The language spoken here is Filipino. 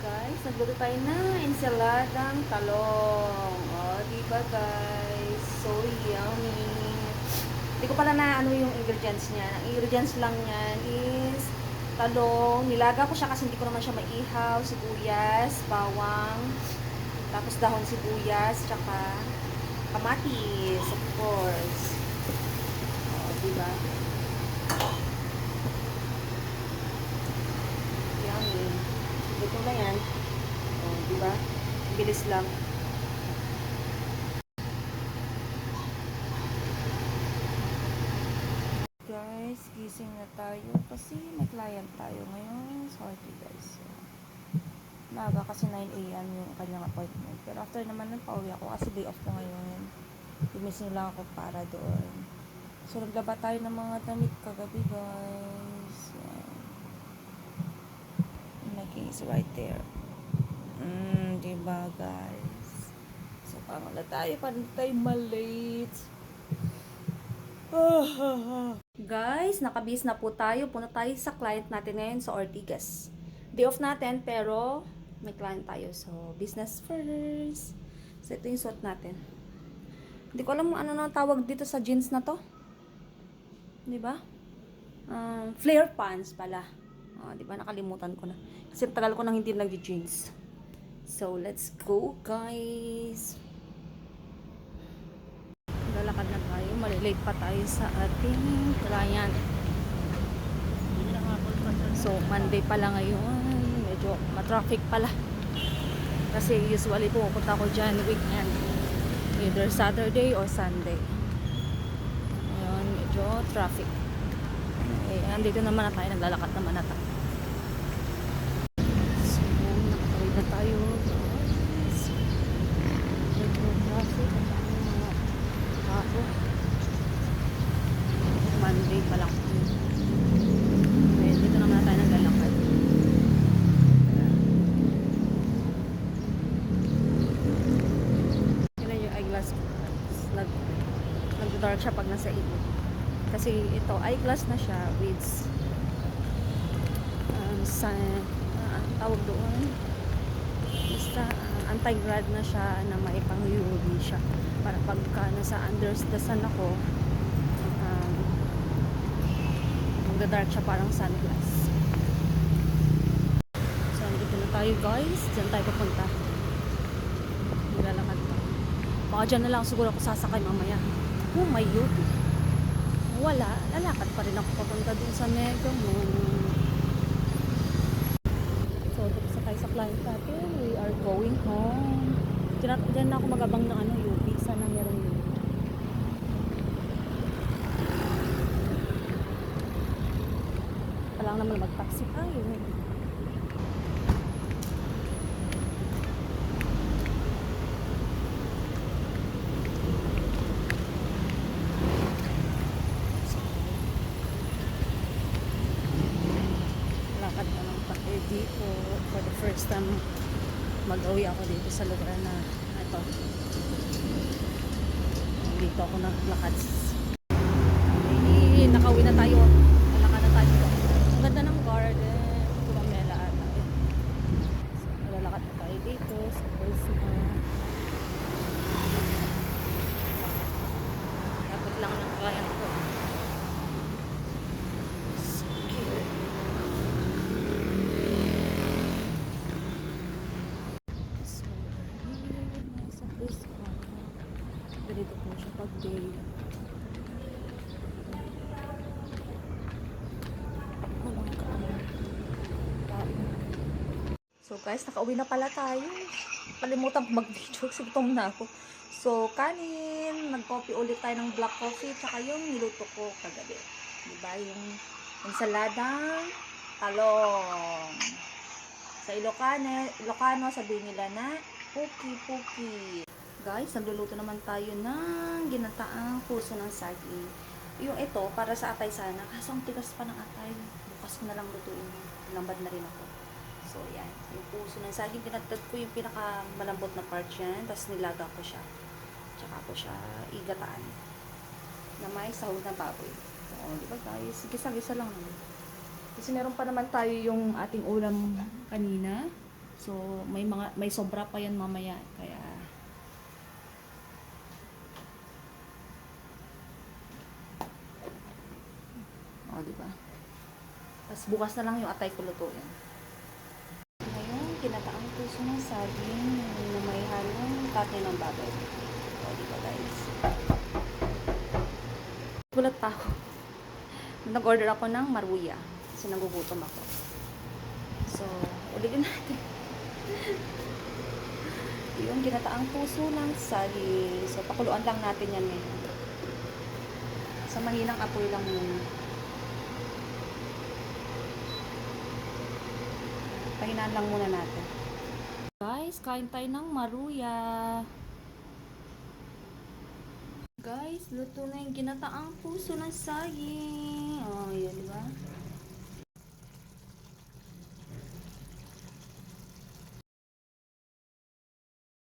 Guys, nagluto tayo na ensaladang talong. O, diba guys? So yummy. Hindi ko pala na ano yung ingredients niya. Ang ingredients lang niyan is talong. Nilaga ko siya kasi hindi ko naman siya maihaw. Sibuyas, bawang, tapos dahon sibuyas, tsaka kamatis, of course. O, diba? Yummy. Luto na yan. O, diba? Bilis lang. Guys, gising na tayo kasi may client tayo ngayon. Sorry guys. Maaga kasi 9 AM yung kanyang appointment. Pero after naman nun, pauwi ako kasi day off ko ngayon. Gimising lang ako para doon. So, naglaba tayo ng mga damit kagabi guys. Yan. My case right there. Diba guys? So, pangala tayo. Paano tayo malate? Guys, nakabis na po tayo. Punta tayo sa client natin ngayon sa Ortigas. Day off natin, pero may client tayo. So, business first. So, ito yung suot natin. Hindi ko alam ano na tawag dito sa jeans na to. Diba? Flare pants pala. Diba? Nakalimutan ko na. Kasi tagal ko nang hindi nag-jeans. So, let's go, guys. Lalakad na tayo. Malilate pa tayo sa ating client. So, Monday pala ngayon. Medyo matraffic pala. Kasi usually pupunta ko dyan weekend. Either Saturday or Sunday. Ngayon, medyo traffic. Andito naman na tayo. Naglalakad naman na tayo. So, nakatawid na tayo. Medyo traffic. Ang dami mga tao. Monday pa lang. Dito naman na tayo naglalakad. Yan yung eyeglass ko. Nag-dark siya pag nasa ilog. Kasi ito, eyeglass na siya with tawag doon. Basta anti-grad na siya na may pang UV siya. Para pagka nasa under the sun ako, magda-dark siya parang sunglass. So, dito na tayo guys. Diyan tayo papunta. Maglalakad pa. Baka dyan na lang siguro ako sasakay mamaya. Oh my God. Wala. Lalakad pa rin ako papunta dun sa Mega Mall. So, dito sa tayo sa client natin. We are going home. Diyan na ako magabang ng UV. Sana meron yun. Lang naman mag-taxi tayo. Lakad na lang tayo dito. For the first time, mag-uwi ako dito sa lugar na ito. Dito ako naglakad. Nakauwi na tayo. Nalakad na tayo. Ang ganda ng garden. Tumamela ata. So, nalalakad na tayo dito. So, first na. Dapat lang ng client ko. So, cute. So, nasa place ko. Ganito po siya pag day. So guys, nakauwi na pala tayo. Kalimutan ko mag-video kasi gutom na ako. So, kanin, nag-coffee ulit tayo ng black coffee, tsaka yung niluto ko kagabi. Diba? Yung ensaladang talong. Sa Ilocano, sabihin nila na puki-puki. Guys, nagluluto naman tayo ng ginataang puso ng saging. Yung ito, para sa atay sana. Kaso ang tigas pa ng atay. Bukas ko na lang lutuin. Lambad na rin ako. So, yan. Yung puso ng saging, pinatad ko yung pinakamalambot na part yan. Tapos nilaga ko siya. Tsaka ko siya igataan. Na may sahog na baboy. So, di ba guys? Gisa-gisa lang naman. Kasi meron pa naman tayo yung ating ulam kanina. So, may sobra pa yan mamaya. Kaya, di ba? Tapos bukas na lang yung atay ko lutuin. Ngayon, kinataang puso ng saging na may halong kate ng baboy. Di ba guys? Gulat pa ako. Nag-order ako ng maruya. Kasi nagugutom ako. So, ulitin natin. Yung ginataang puso ng saging. So, pakuluan lang natin yan ngayon. Sa mahinang apoy lang muna. Pahinaan lang muna natin. Guys, kain tayo ng maruya. Guys, luto na yung ginataang puso ng saging. Oh, yun, di ba?